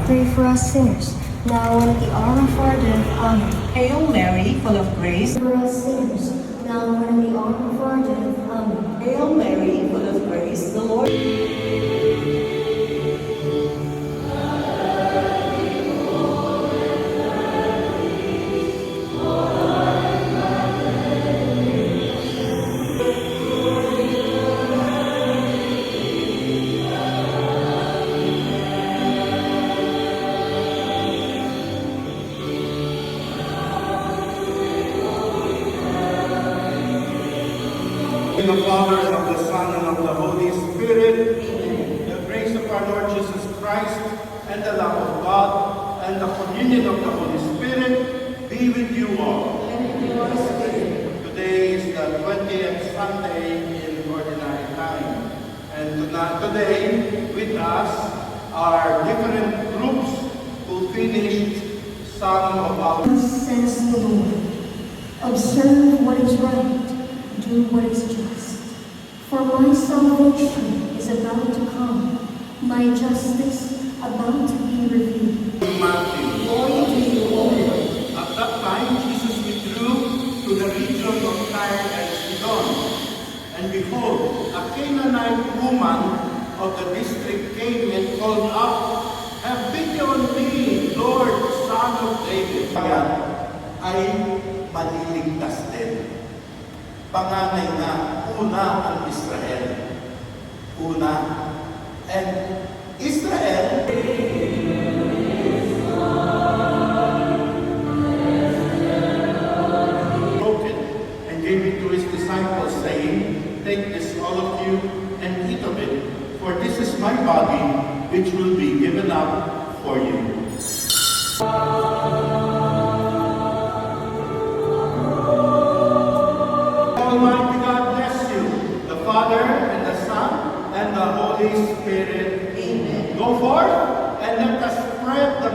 pray for us sinners, now and at the hour of our death. Amen. Hail Mary, full of grace. For us sinners, now and at the hour of our death. Amen. Hail Mary, full of grace, the Lord. In the Father, and of the Son, and of the Holy Spirit. Amen. The grace of our Lord Jesus Christ, and the love of God, and the communion of the Holy Spirit be with you all. And with your spirit. Today is the 20th Sunday in Ordinary Time. And today with us are different groups who finished some of our... Thus says the Lord, observe what is right, do what is just. For my salvation is about to come, my justice about to be revealed. Matthew. Glory to you, O Lord. At that time, Jesus withdrew to the region of Tyre and Sidon. And behold, a Canaanite woman of the district came and called out, "Have pity on me, Lord, Son of David." Kaya ay maliligtas din. Panganay na una ang Israel. Una. And Israel broken and gave it to his disciples, saying, "Take this, all of you, and eat of it, for this is my body, which will be given up for you." Almighty God bless you, the Father, and the Son, and the Holy Spirit. Amen. Go forth, and let us spread the